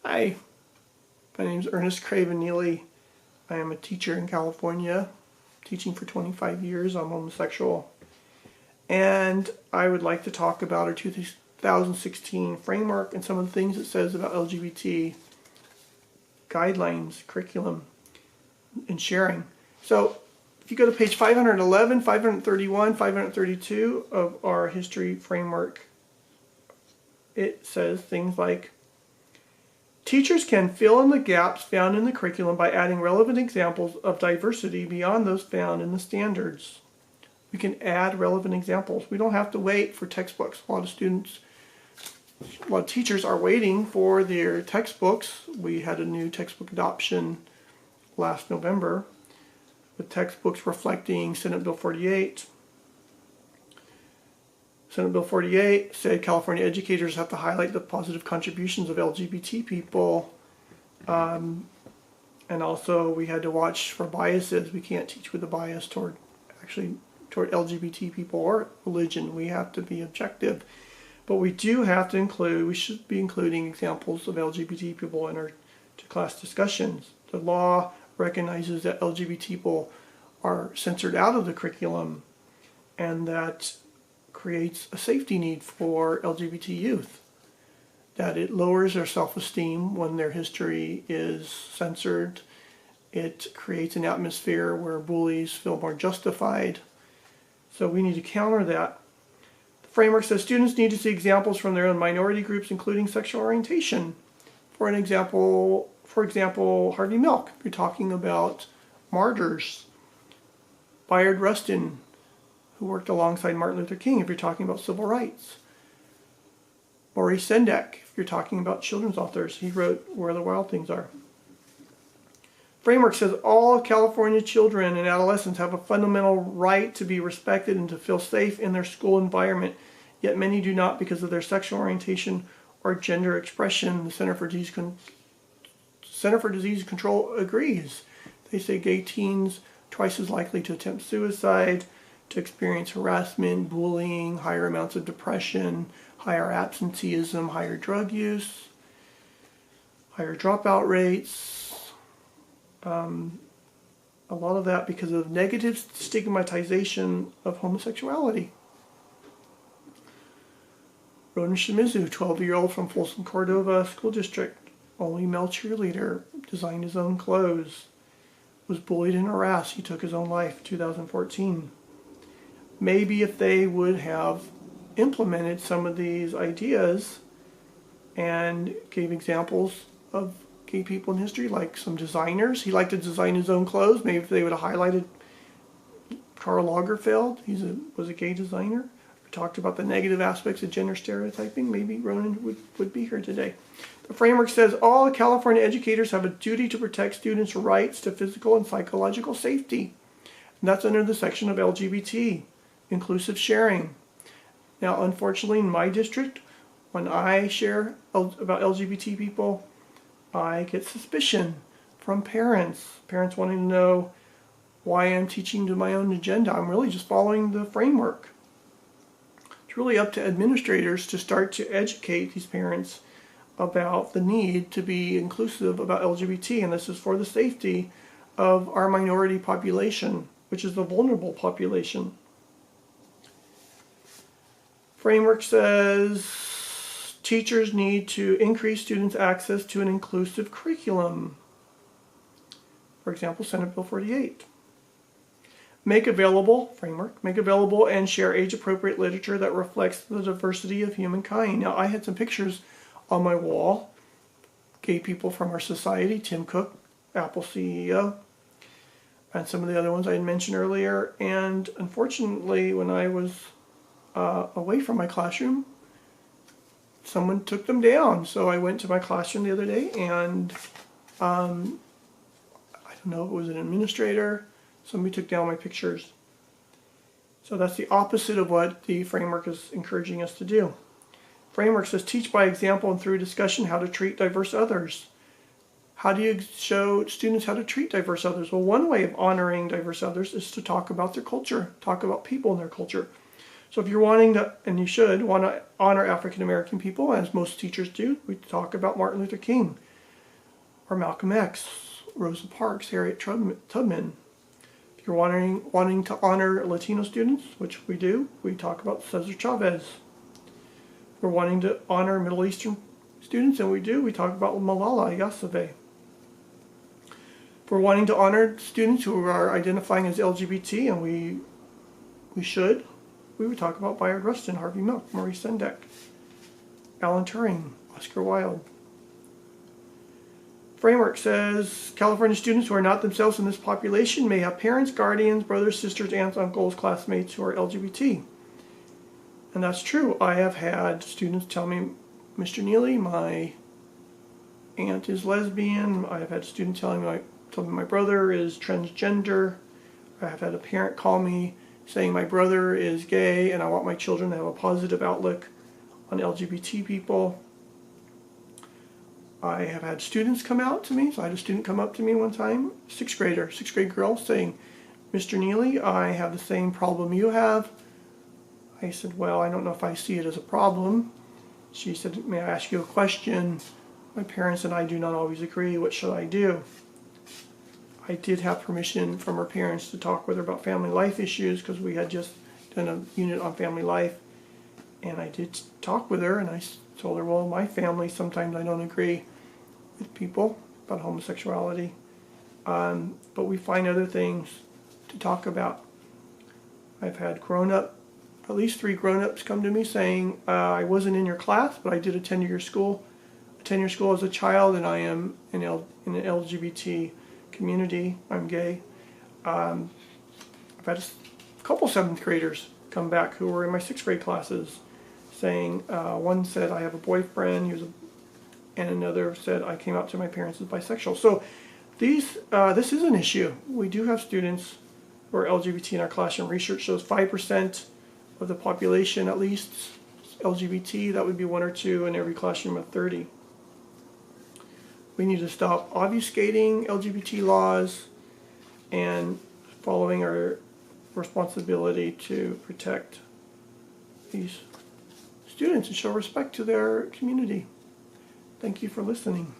Hi, my name is Ernest Craven Neely. I am a teacher in California, teaching for 25 years. I'm homosexual. And I would like to talk about our 2016 framework and some of the things it says about LGBT guidelines, curriculum, and sharing. So if you go to page 511, 531, 532 of our history framework, it says things like, teachers can fill in the gaps found in the curriculum by adding relevant examples of diversity beyond those found in the standards. We can add relevant examples. We don't have to wait for textbooks. A lot of teachers are waiting for their textbooks. We had a new textbook adoption last November with textbooks reflecting Senate Bill 48. Senate Bill 48 said California educators have to highlight the positive contributions of LGBT people. And also we had to watch for biases. We can't teach with a bias toward LGBT people or religion. We have to be objective. But we do have to include, we should be including examples of LGBT people in our class discussions. The law recognizes that LGBT people are censored out of the curriculum, and that creates a safety need for LGBT youth, that it lowers their self-esteem when their history is censored. It creates an atmosphere where bullies feel more justified. So we need to counter that. The framework says students need to see examples from their own minority groups, including sexual orientation. For example, Harvey Milk, if you're talking about martyrs. Bayard Rustin, who worked alongside Martin Luther King, if you're talking about civil rights. Maurice Sendak, if you're talking about children's authors. He wrote Where the Wild Things Are. Framework says all California children and adolescents have a fundamental right to be respected and to feel safe in their school environment, yet many do not because of their sexual orientation or gender expression. The Center for Disease Control agrees. They say gay teens twice as likely to attempt suicide, to experience harassment, bullying, higher amounts of depression, higher absenteeism, higher drug use, higher dropout rates. A lot of that because of negative stigmatization of homosexuality. Ronan Shimizu, 12-year-old from Folsom, Cordova School District, only male cheerleader, designed his own clothes, was bullied and harassed. He took his own life, 2014. Maybe if they would have implemented some of these ideas and gave examples of gay people in history, like some designers. He liked to design his own clothes. Maybe if they would have highlighted Karl Lagerfeld, was a gay designer, or talked about the negative aspects of gender stereotyping, maybe Ronan would be here today. The framework says all California educators have a duty to protect students' rights to physical and psychological safety. And that's under the section of LGBT, inclusive sharing. Now, unfortunately, in my district, when I share about LGBT people, I get suspicion from parents. Parents wanting to know why I'm teaching to my own agenda. I'm really just following the framework. It's really up to administrators to start to educate these parents about the need to be inclusive about LGBT, and this is for the safety of our minority population, which is the vulnerable population. Framework says teachers need to increase students' access to an inclusive curriculum. For example, Senate Bill 48. Make available and share age-appropriate literature that reflects the diversity of humankind. Now, I had some pictures on my wall. Gay people from our society, Tim Cook, Apple CEO, and some of the other ones I had mentioned earlier. And unfortunately, when I was away from my classroom, someone took them down. So I went to my classroom the other day, and I don't know if it was an administrator, somebody took down my pictures. So that's the opposite of what the framework is encouraging us to do. Framework says teach by example and through discussion how to treat diverse others. How do you show students how to treat diverse others? Well, one way of honoring diverse others is to talk about their culture, talk about people in their culture. So if you're wanting to, and you should, want to honor African American people, as most teachers do, we talk about Martin Luther King. or Malcolm X, Rosa Parks, Harriet Tubman. If you're wanting to honor Latino students, which we do, we talk about Cesar Chavez. If we're wanting to honor Middle Eastern students, and we do, we talk about Malala Yousafzai. If we're wanting to honor students who are identifying as LGBT, and we should, we would talk about Bayard Rustin, Harvey Milk, Maurice Sendak, Alan Turing, Oscar Wilde. Framework says California students who are not themselves in this population may have parents, guardians, brothers, sisters, aunts, uncles, classmates who are LGBT. And that's true. I have had students tell me, Mr. Neely, my aunt is lesbian. I have had students telling me my brother is transgender. I have had a parent call me saying my brother is gay and I want my children to have a positive outlook on LGBT people. I have had students come out to me. So I had a student come up to me one time, sixth grade girl, saying, Mr. Neely, I have the same problem you have. I said, well, I don't know if I see it as a problem. She said, may I ask you a question? My parents and I do not always agree. What should I do? I did have permission from her parents to talk with her about family life issues because we had just done a unit on family life. And I did talk with her and I told her, well, my family, sometimes I don't agree with people about homosexuality, but we find other things to talk about. I've had at least 3 grown-ups come to me saying, I wasn't in your class, but I did attend your school as a child, and I am in an LGBT community. I'm gay. I've had a couple 7th graders come back who were in my 6th grade classes saying, one said, I have a boyfriend, and another said, I came out to my parents as bisexual. So this is an issue. We do have students who are LGBT in our classroom. Research shows 5% of the population, at least, LGBT. That would be 1 or 2 in every classroom of 30. We need to stop obfuscating LGBT laws and following our responsibility to protect these students and show respect to their community. Thank you for listening.